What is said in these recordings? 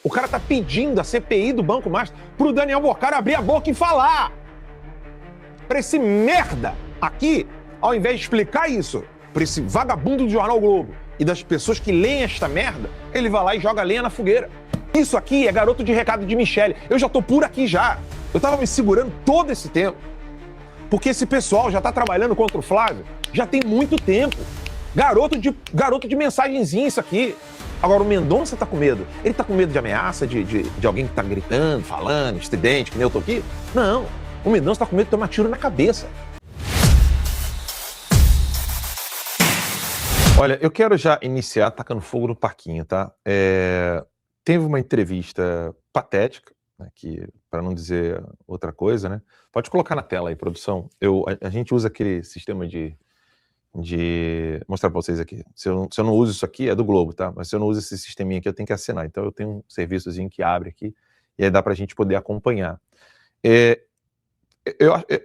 O cara tá pedindo a CPI do Banco Master pro Daniel Boccaro abrir a boca e falar. Pra esse merda aqui, ao invés de explicar isso pra esse vagabundo do Jornal Globo e das pessoas que leem esta merda, ele vai lá e joga lenha na fogueira. Isso aqui é garoto de recado de Michele. Eu já tô por aqui já. Eu tava me segurando todo esse tempo. Porque esse pessoal já tá trabalhando contra o Flávio já tem muito tempo. Garoto de mensagenzinha isso aqui. Agora, o Mendonça tá com medo. Ele tá com medo de ameaça, de alguém que tá gritando, falando, estridente, que nem eu tô aqui? Não. O Mendonça tá com medo de tomar tiro na cabeça. Olha, eu quero já iniciar tacando fogo no parquinho, tá? Teve uma entrevista patética, né, que, para não dizer outra coisa, né? Pode colocar na tela aí, produção. A gente usa aquele sistema de mostrar para vocês aqui. Se eu não uso isso aqui, é do Globo, tá? Mas se eu não uso esse sisteminha aqui, eu tenho que assinar. Então eu tenho um serviçozinho que abre aqui e aí dá pra gente poder acompanhar.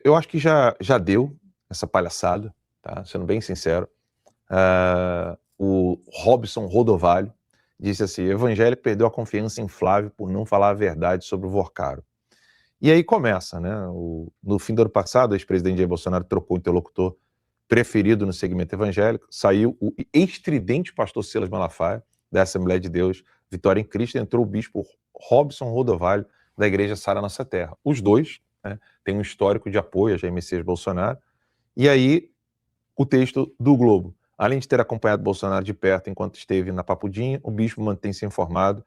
Eu acho que já deu essa palhaçada, tá? Sendo bem sincero. O Robson Rodovalho disse assim: evangélico perdeu a confiança em Flávio por não falar a verdade sobre o Vorcaro. E aí começa, né? No fim do ano passado, o ex-presidente Jair Bolsonaro trocou o interlocutor preferido no segmento evangélico, saiu o estridente pastor Silas Malafaia, da Assembleia de Deus, Vitória em Cristo, entrou o bispo Robson Rodovalho, da Igreja Sara Nossa Terra. Os dois, né, têm um histórico de apoio a Jair Messias Bolsonaro. E aí, o texto do Globo. Além de ter acompanhado Bolsonaro de perto enquanto esteve na Papudinha, o bispo mantém-se informado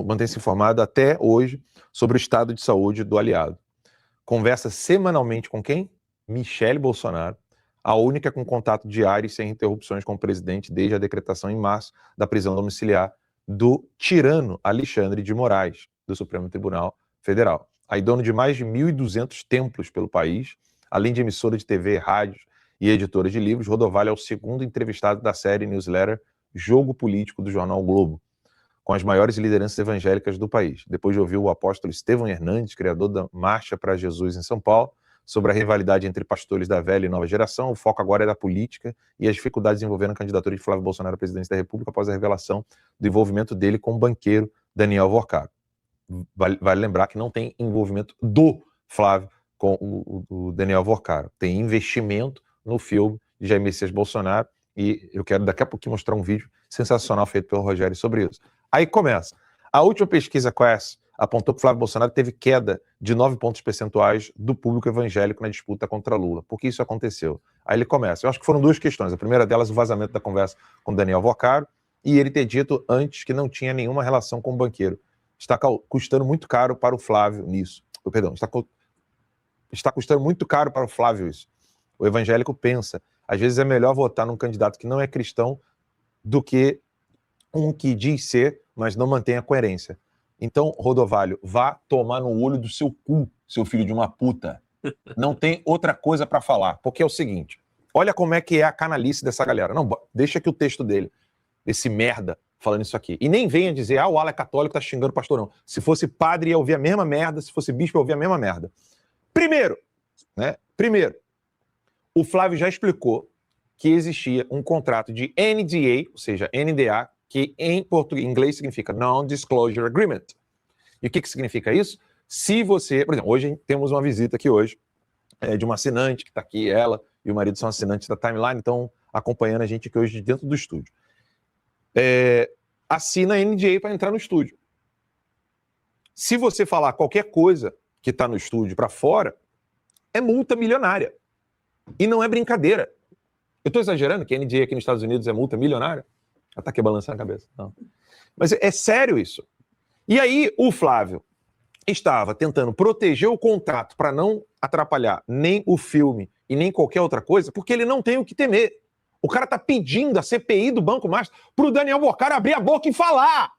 mantém-se informado até hoje sobre o estado de saúde do aliado. Conversa semanalmente com quem? Michele Bolsonaro, a única com contato diário e sem interrupções com o presidente desde a decretação em março da prisão domiciliar do tirano Alexandre de Moraes, do Supremo Tribunal Federal. Aí, dono de mais de 1.200 templos pelo país, além de emissora de TV, rádios e editora de livros, Rodovalho é o segundo entrevistado da série newsletter Jogo Político do Jornal Globo, com as maiores lideranças evangélicas do país. Depois de ouvir o apóstolo Estevão Hernandes, criador da Marcha para Jesus em São Paulo, sobre a rivalidade entre pastores da velha e nova geração, o foco agora é da política e as dificuldades envolvendo a candidatura de Flávio Bolsonaro à presidência da República após a revelação do envolvimento dele com o banqueiro Daniel Vorcaro. Vale lembrar que não tem envolvimento do Flávio com o Daniel Vorcaro. Tem investimento no filme de Jair Messias Bolsonaro e eu quero daqui a pouquinho mostrar um vídeo sensacional feito pelo Rogério sobre isso. Aí começa. A última pesquisa Quest apontou que Flávio Bolsonaro teve queda de 9 pontos percentuais do público evangélico na disputa contra Lula. Por que isso aconteceu? Aí ele começa. Eu acho que foram duas questões. A primeira delas, o vazamento da conversa com Daniel Vorcaro e ele ter dito antes que não tinha nenhuma relação com o banqueiro. Está custando muito caro para o Flávio nisso. Perdão, está custando muito caro para o Flávio isso. O evangélico pensa, às vezes é melhor votar num candidato que não é cristão do que um que diz ser, mas não mantém a coerência. Então, Rodovalho, vá tomar no olho do seu cu, seu filho de uma puta. Não tem outra coisa para falar, porque é o seguinte, olha como é que é a canalice dessa galera. Não, deixa aqui o texto dele, esse merda, falando isso aqui. E nem venha dizer, o ala é católico, tá xingando o pastor, não. Se fosse padre, ia ouvir a mesma merda, se fosse bispo, ia ouvir a mesma merda. Primeiro, o Flávio já explicou que existia um contrato de NDA, ou seja, NDA, que em inglês significa Non-Disclosure Agreement. E o que significa isso? Se você, por exemplo, hoje temos uma visita aqui hoje de uma assinante que está aqui, ela e o marido são assinantes da Timeline, estão acompanhando a gente aqui hoje dentro do estúdio. Assina a NDA para entrar no estúdio. Se você falar qualquer coisa que está no estúdio para fora, é multa milionária. E não é brincadeira. Eu estou exagerando que a NDA aqui nos Estados Unidos é multa milionária? Ela tá aqui balançando a cabeça. Não. Mas é sério isso. E aí o Flávio estava tentando proteger o contrato para não atrapalhar nem o filme e nem qualquer outra coisa, porque ele não tem o que temer. O cara tá pedindo a CPI do Banco Master pro Daniel Boccaro abrir a boca e falar.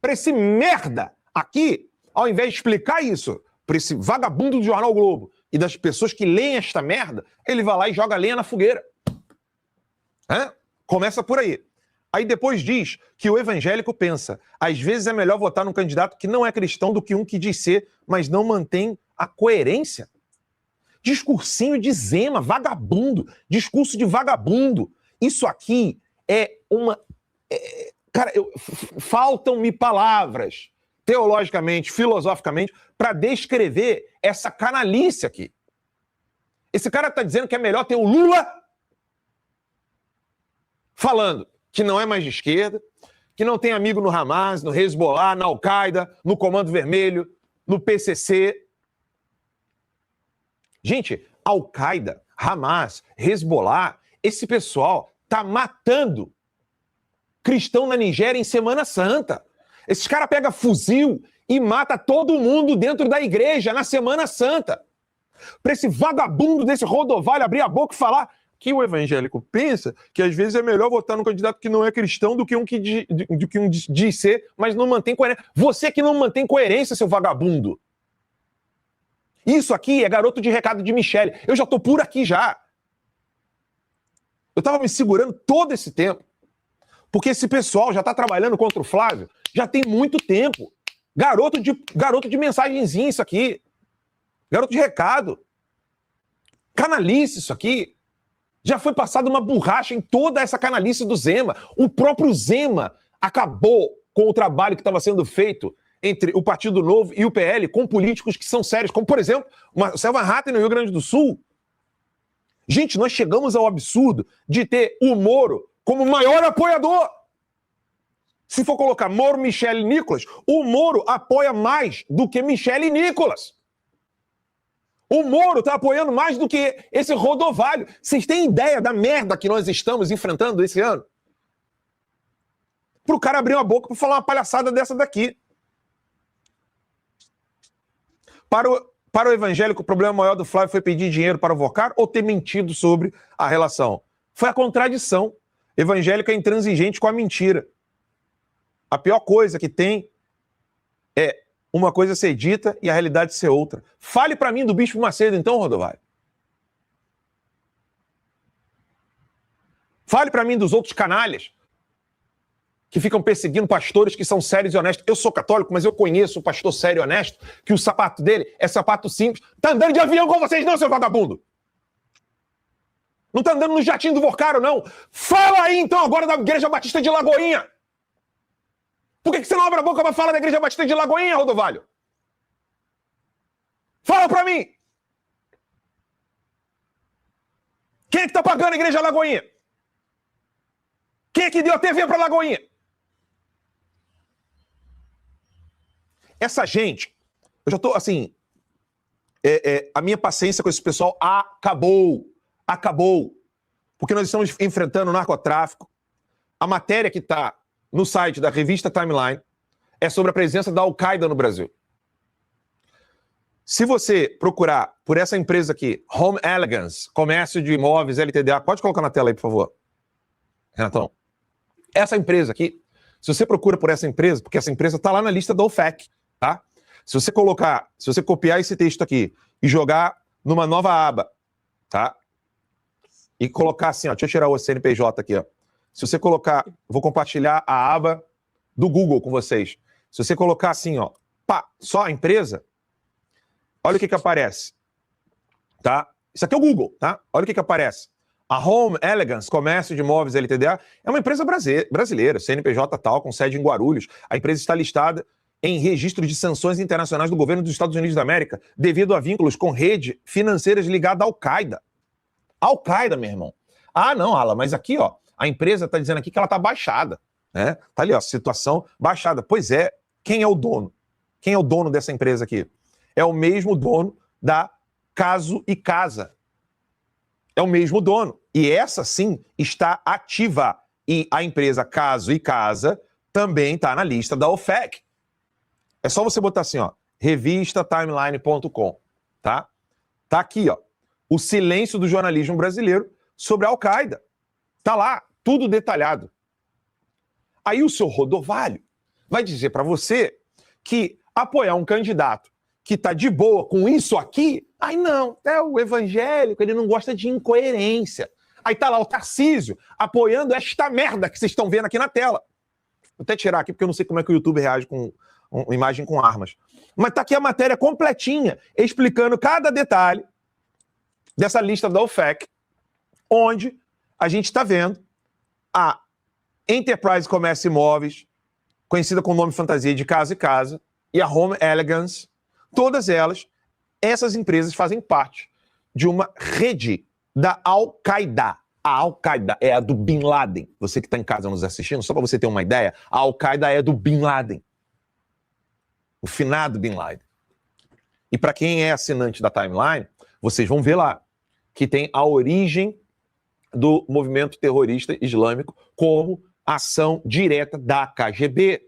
Para esse merda aqui, ao invés de explicar isso para esse vagabundo do Jornal Globo e das pessoas que leem esta merda, ele vai lá e joga lenha na fogueira. Começa por aí. Aí depois diz que o evangélico pensa, às vezes é melhor votar num candidato que não é cristão do que um que diz ser, mas não mantém a coerência. Discursinho de Zema, vagabundo, discurso de vagabundo. Isso aqui é uma Cara, faltam-me palavras, teologicamente, filosoficamente, para descrever essa canalice aqui. Esse cara está dizendo que é melhor ter o Lula falando que não é mais de esquerda, que não tem amigo no Hamas, no Hezbollah, na Al-Qaeda, no Comando Vermelho, no PCC. Gente, Al-Qaeda, Hamas, Hezbollah, esse pessoal tá matando cristão na Nigéria em Semana Santa. Esses caras pegam fuzil e mata todo mundo dentro da igreja na Semana Santa. Para esse vagabundo desse Rodovalho abrir a boca e falar que o evangélico pensa que às vezes é melhor votar num candidato que não é cristão do que um que diz ser, mas não mantém coerência. Você que não mantém coerência, seu vagabundo. Isso aqui é garoto de recado de Michele. Eu já tô por aqui já. Eu tava me segurando todo esse tempo. Porque esse pessoal já tá trabalhando contra o Flávio já tem muito tempo. Garoto de mensagenzinha isso aqui. Garoto de recado. Canalice isso aqui. Já foi passada uma borracha em toda essa canalice do Zema. O próprio Zema acabou com o trabalho que estava sendo feito entre o Partido Novo e o PL com políticos que são sérios, como, por exemplo, Marcel Van Hatten no Rio Grande do Sul. Gente, nós chegamos ao absurdo de ter o Moro como maior apoiador. Se for colocar Moro, Michele e Nicolas, o Moro apoia mais do que Michele e Nicolas. O Moro está apoiando mais do que esse Rodovalho. Vocês têm ideia da merda que nós estamos enfrentando esse ano? Para o cara abrir uma boca para falar uma palhaçada dessa daqui. Para o evangélico, o problema maior do Flávio foi pedir dinheiro para vocar ou ter mentido sobre a relação? Foi a contradição. Evangélico é intransigente com a mentira. A pior coisa que tem é uma coisa ser dita e a realidade ser outra. Fale para mim do Bispo Macedo, então, Rodovalho. Fale para mim dos outros canalhas que ficam perseguindo pastores que são sérios e honestos. Eu sou católico, mas eu conheço um pastor sério e honesto que o sapato dele é sapato simples. Tá andando de avião com vocês não, seu vagabundo! Não tá andando no jatinho do Vorcaro, não. Fala aí, então, agora da Igreja Batista de Lagoinha. Por que você não abre a boca para falar da Igreja Batista de Lagoinha, Rodovalho? Fala para mim! Quem é que tá pagando a Igreja Lagoinha? Quem é que deu a TV para Lagoinha? Essa gente, eu já tô assim, a minha paciência com esse pessoal acabou. Porque nós estamos enfrentando o narcotráfico. A matéria que está no site da revista Timeline é sobre a presença da Al-Qaeda no Brasil. Se você procurar por essa empresa aqui, Home Elegance, comércio de imóveis, LTDA, pode colocar na tela aí, por favor. Renatão. Essa empresa aqui, se você procura por essa empresa, porque essa empresa está lá na lista da OFAC, tá? Se você copiar esse texto aqui e jogar numa nova aba, tá? E colocar assim, ó, deixa eu tirar o CNPJ aqui, ó. Se você colocar, vou compartilhar a aba do Google com vocês. Se você colocar assim, ó, pá, só a empresa, olha o que aparece, tá? Isso aqui é o Google, tá? Olha o que aparece. A Home Elegance, comércio de imóveis LTDA, é uma empresa brasileira, CNPJ tal, com sede em Guarulhos. A empresa está listada em registro de sanções internacionais do governo dos Estados Unidos da América, devido a vínculos com redes financeiras ligadas à Al-Qaeda. Al-Qaeda, meu irmão. Ah, não, Alan, mas aqui, ó, a empresa está dizendo aqui que ela está baixada, né? Tá ali, ó, situação baixada. Pois é, quem é o dono? Quem é o dono dessa empresa aqui? É o mesmo dono da Caso e Casa. É o mesmo dono. E essa, sim, está ativa. E a empresa Caso e Casa também está na lista da OFAC. É só você botar assim, ó, revistatimeline.com, tá? Tá aqui, ó, o silêncio do jornalismo brasileiro sobre a Al-Qaeda. Tá lá, tudo detalhado. Aí o seu Rodovalho vai dizer para você que apoiar um candidato que tá de boa com isso aqui, aí não, é o evangélico, ele não gosta de incoerência. Aí tá lá o Tarcísio apoiando esta merda que vocês estão vendo aqui na tela. Vou até tirar aqui porque eu não sei como é que o YouTube reage com uma imagem com armas. Mas tá aqui a matéria completinha, explicando cada detalhe dessa lista da OFAC, onde a gente está vendo a Enterprise Comércio e Imóveis, conhecida com o nome fantasia de Casa e Casa, e a Home Elegance, todas elas, essas empresas fazem parte de uma rede da Al-Qaeda. A Al-Qaeda é a do Bin Laden. Você que está em casa nos assistindo, só para você ter uma ideia, a Al-Qaeda é do Bin Laden. O finado Bin Laden. E para quem é assinante da Timeline, vocês vão ver lá que tem a origem do movimento terrorista islâmico como ação direta da KGB.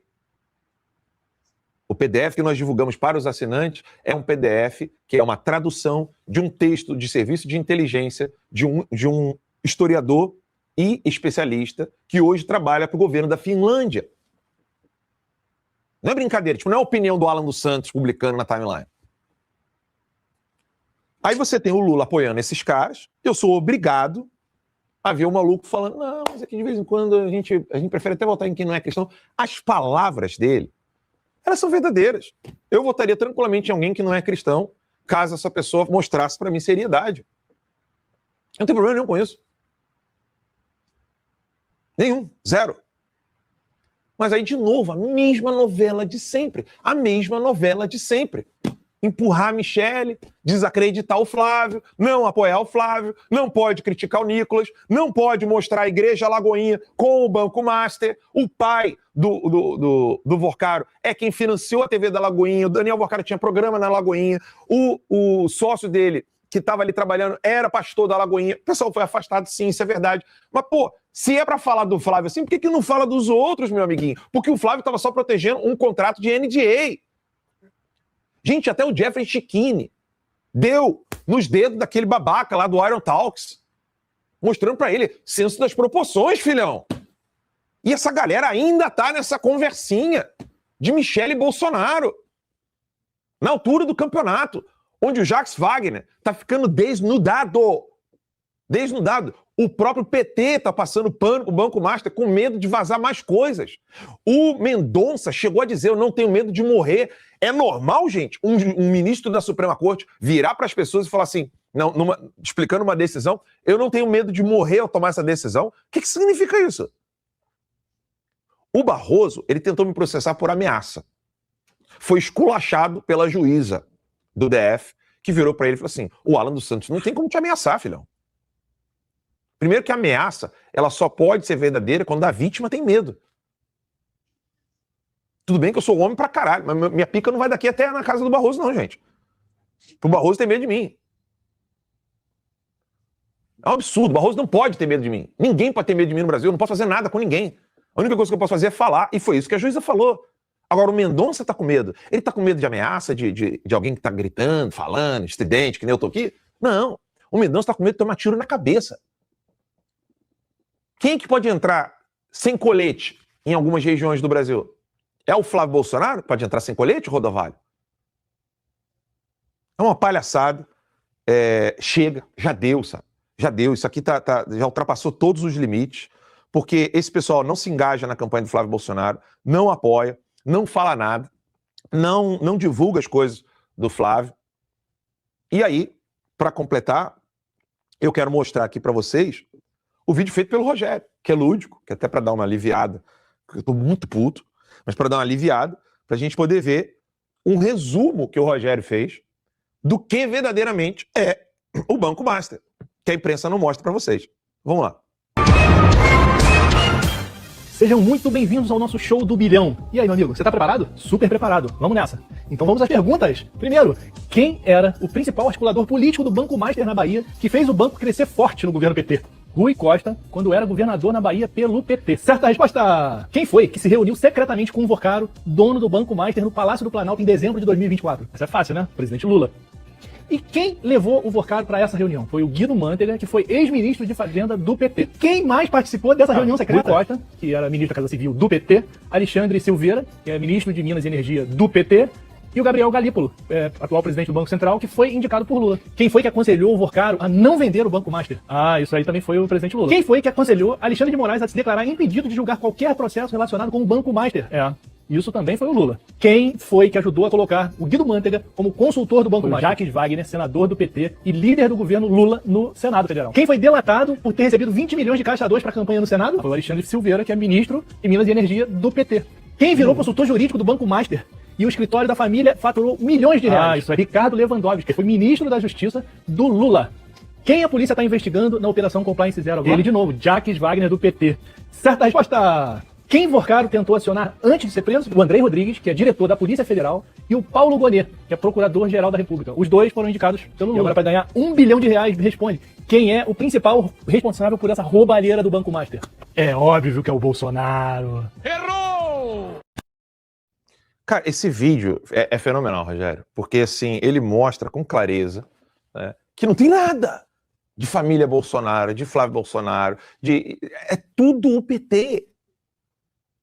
O PDF que nós divulgamos para os assinantes é um PDF que é uma tradução de um texto de serviço de inteligência de um historiador e especialista que hoje trabalha para o governo da Finlândia. Não é brincadeira, tipo, não é a opinião do Alan dos Santos publicando na Timeline. Aí você tem o Lula apoiando esses caras, eu sou obrigado a ver o maluco falando, não, mas aqui de vez em quando a gente prefere até votar em quem não é cristão. As palavras dele, elas são verdadeiras. Eu votaria tranquilamente em alguém que não é cristão, caso essa pessoa mostrasse para mim seriedade. Eu não tenho problema nenhum com isso. Nenhum, zero. Mas aí, de novo, a mesma novela de sempre. A mesma novela de sempre. Empurrar a Michele, desacreditar o Flávio, não apoiar o Flávio, não pode criticar o Nicolas, não pode mostrar a Igreja Lagoinha com o Banco Master. O pai do Vorcaro é quem financiou a TV da Lagoinha. O Daniel Vorcaro tinha programa na Lagoinha. O sócio dele, que estava ali trabalhando, era pastor da Lagoinha. O pessoal foi afastado, sim, isso é verdade. Mas, pô, se é para falar do Flávio assim, por que não fala dos outros, meu amiguinho? Porque o Flávio estava só protegendo um contrato de NDA. Gente, até o Jeffrey Chiquini deu nos dedos daquele babaca lá do Iron Talks, mostrando para ele senso das proporções, filhão. E essa galera ainda tá nessa conversinha de Michele Bolsonaro, na altura do campeonato, onde o Jacques Wagner tá ficando desnudado. Desnudado. O próprio PT tá passando pano pro Banco Master com medo de vazar mais coisas. O Mendonça chegou a dizer, eu não tenho medo de morrer. É normal, gente, um ministro da Suprema Corte virar para as pessoas e falar assim, explicando uma decisão, eu não tenho medo de morrer ao tomar essa decisão? O que significa isso? O Barroso, ele tentou me processar por ameaça. Foi esculachado pela juíza do DF, que virou para ele e falou assim, o Alan dos Santos não tem como te ameaçar, filhão. Primeiro que a ameaça, ela só pode ser verdadeira quando a vítima tem medo. Tudo bem que eu sou homem pra caralho, mas minha pica não vai daqui até na casa do Barroso não, gente. O Barroso tem medo de mim. É um absurdo, o Barroso não pode ter medo de mim. Ninguém pode ter medo de mim no Brasil, eu não posso fazer nada com ninguém. A única coisa que eu posso fazer é falar, e foi isso que a juíza falou. Agora, o Mendonça tá com medo. Ele tá com medo de ameaça, de alguém que tá gritando, falando, estridente, que nem eu tô aqui? Não. O Mendonça tá com medo de tomar tiro na cabeça. Quem que pode entrar sem colete em algumas regiões do Brasil? É o Flávio Bolsonaro que pode entrar sem colete, Rodovalho? É uma palhaçada. Chega, já deu, sabe? Já deu. Isso aqui já ultrapassou todos os limites, porque esse pessoal não se engaja na campanha do Flávio Bolsonaro, não apoia, não fala nada, não divulga as coisas do Flávio. E aí, para completar, eu quero mostrar aqui para vocês o vídeo feito pelo Rogério, que é lúdico, que até para dar uma aliviada, porque eu tô muito puto, mas para dar uma aliviada, pra gente poder ver um resumo que o Rogério fez do que verdadeiramente é o Banco Master, que a imprensa não mostra para vocês. Vamos lá. Sejam muito bem-vindos ao nosso show do bilhão. E aí, meu amigo, você tá preparado? Super preparado. Vamos nessa. Então vamos às perguntas. Primeiro, quem era o principal articulador político do Banco Master na Bahia que fez o banco crescer forte no governo PT? Rui Costa, quando era governador na Bahia pelo PT. Certa resposta! Quem foi que se reuniu secretamente com o Vorcaro, dono do Banco Master, no Palácio do Planalto em dezembro de 2024? Essa é fácil, né? Presidente Lula. E quem levou o Vorcaro para essa reunião? Foi o Guido Mantega, que foi ex-ministro de Fazenda do PT. Quem mais participou dessa reunião secreta? Rui Costa, que era ministro da Casa Civil do PT, Alexandre Silveira, que é ministro de Minas e Energia do PT, e o Gabriel Galípolo, atual presidente do Banco Central, que foi indicado por Lula. Quem foi que aconselhou o Vorcaro a não vender o Banco Master? Ah, isso aí também foi o presidente Lula. Quem foi que aconselhou Alexandre de Moraes a se declarar impedido de julgar qualquer processo relacionado com o Banco Master? Isso também foi o Lula. Quem foi que ajudou a colocar o Guido Mantega como consultor do Banco Máster? Jacques Wagner, senador do PT e líder do governo Lula no Senado Federal. Quem foi delatado por ter recebido 20 milhões de caixa 2 para a campanha no Senado? Foi o Alexandre Silveira, que é ministro de Minas e Energia do PT. Quem virou consultor jurídico do Banco Máster e o escritório da família faturou milhões de reais? Isso é Ricardo Lewandowski, que foi ministro da Justiça do Lula. Quem a polícia está investigando na Operação Compliance Zero agora? Ele de novo, Jacques Wagner do PT. Certa resposta. Quem Vorcaro tentou acionar antes de ser preso? O Andrei Rodrigues, que é diretor da Polícia Federal, e o Paulo Gonet, que é procurador-geral da República. Os dois foram indicados pelo Lula. E agora, para ganhar R$1 bilhão, responde. Quem é o principal responsável por essa roubalheira do Banco Máster? É óbvio que é o Bolsonaro. Errou! Cara, esse vídeo é fenomenal, Rogério, porque assim, ele mostra com clareza, né, que não tem nada de família Bolsonaro, de Flávio Bolsonaro, é tudo o PT.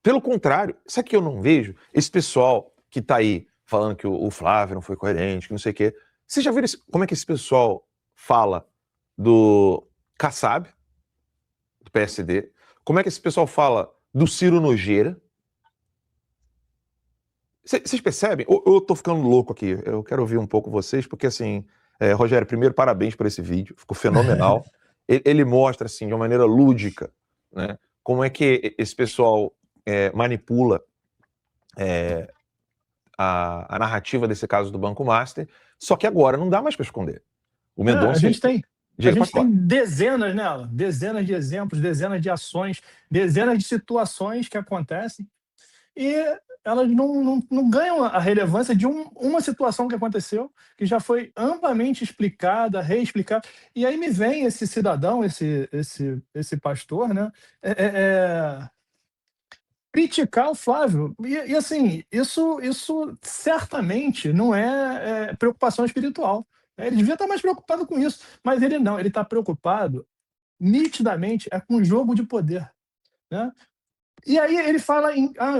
Pelo contrário, sabe que eu não vejo? Esse pessoal que tá aí falando que o Flávio não foi coerente, que não sei o quê. Vocês já viram como é que esse pessoal fala do Kassab, do PSD? Como é que esse pessoal fala do Ciro Nogueira? Vocês percebem? Eu tô ficando louco aqui. Eu quero ouvir um pouco vocês, porque assim, Rogério, primeiro, parabéns por esse vídeo. Ficou fenomenal. Ele mostra, assim, de uma maneira lúdica, né, como é que esse pessoal manipula a narrativa desse caso do Banco Master, só que agora não dá mais para esconder. O Mendonça... A gente tem dezenas, né, Alan? Dezenas de exemplos, dezenas de ações, dezenas de situações que acontecem e elas não ganham a relevância de uma situação que aconteceu, que já foi amplamente explicada, reexplicada. E aí me vem esse cidadão, esse pastor, né, criticar o Flávio. E assim, isso certamente não é preocupação espiritual. Ele devia estar mais preocupado com isso, mas ele não, ele está preocupado nitidamente com o jogo de poder, né? E aí ele fala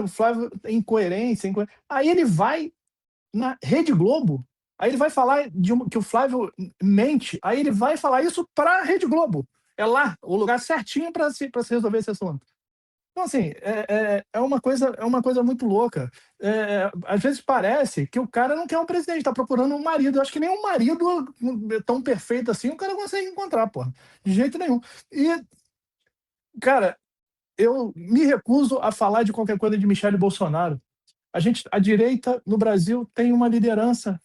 o Flávio é incoerência. Aí ele vai na Rede Globo, aí ele vai falar que o Flávio mente, aí ele vai falar isso para a Rede Globo. É lá, o lugar certinho para se resolver esse assunto. Então, assim, é uma coisa muito louca. Às vezes parece que o cara não quer um presidente, está procurando um marido. Eu acho que nem um marido tão perfeito assim o cara consegue encontrar, porra. De jeito nenhum. E, cara, eu me recuso a falar de qualquer coisa de Michele Bolsonaro. A direita no Brasil tem uma liderança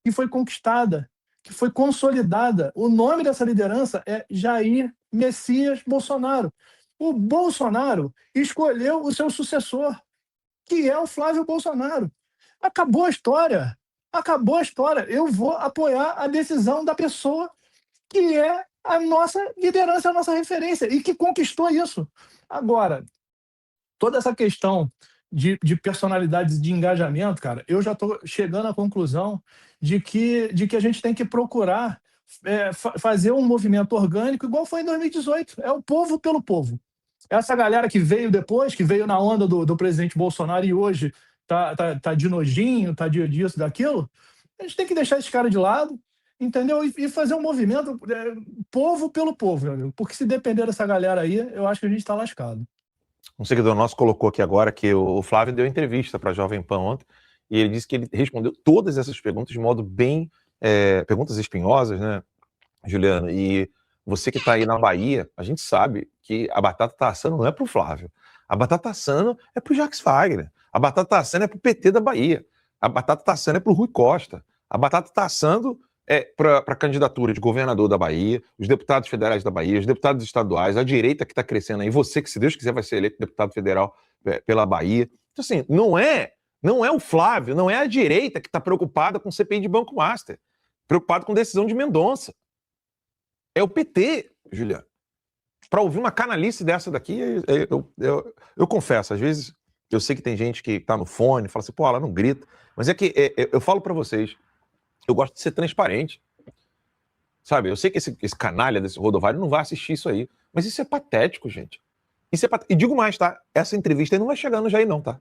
que foi conquistada, que foi consolidada. O nome dessa liderança é Jair Messias Bolsonaro. O Bolsonaro escolheu o seu sucessor, que é o Flávio Bolsonaro. Acabou a história. Acabou a história. Eu vou apoiar a decisão da pessoa que é a nossa liderança, a nossa referência, e que conquistou isso. Agora, toda essa questão de personalidades de engajamento, cara, eu já estou chegando à conclusão de que a gente tem que procurar fazer um movimento orgânico igual foi em 2018. É o povo pelo povo. Essa galera que veio depois, que veio na onda do presidente Bolsonaro e hoje tá de nojinho, tá disso, daquilo, a gente tem que deixar esse cara de lado, entendeu? E fazer um movimento povo pelo povo, meu amigo. Porque se depender dessa galera aí, eu acho que a gente está lascado. Um seguidor nosso colocou aqui agora que o Flávio deu entrevista para a Jovem Pan ontem e ele disse que ele respondeu todas essas perguntas de modo bem... perguntas espinhosas, né, Juliana? E você que está aí na Bahia, a gente sabe que a batata tá assando não é pro Flávio. A batata tá assando é pro Jacques Wagner. A batata tá assando é pro PT da Bahia. A batata tá assando é pro Rui Costa. A batata tá assando para a candidatura de governador da Bahia, os deputados federais da Bahia, os deputados estaduais, a direita que está crescendo aí, você que, se Deus quiser, vai ser eleito deputado federal pela Bahia. Então, assim, não é o Flávio, não é a direita que está preocupada com CPI de Banco Master, preocupado com decisão de Mendonça. É o PT, Juliano. Para ouvir uma canalice dessa daqui, eu confesso, às vezes eu sei que tem gente que tá no fone, fala assim, pô, ela não grita, mas é que eu falo para vocês, eu gosto de ser transparente, sabe? Eu sei que esse canalha desse Rodovalho não vai assistir isso aí, mas isso é patético, gente. Isso é patético. E digo mais, tá? Essa entrevista aí não vai chegar no Jair, não, tá?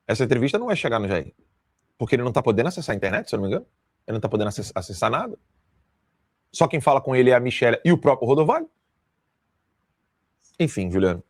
Essa entrevista não vai chegar no Jair, porque ele não tá podendo acessar a internet, se eu não me engano. Ele não tá podendo acessar nada. Só quem fala com ele é a Michelle e o próprio Rodovalho. Enfim, Juliano.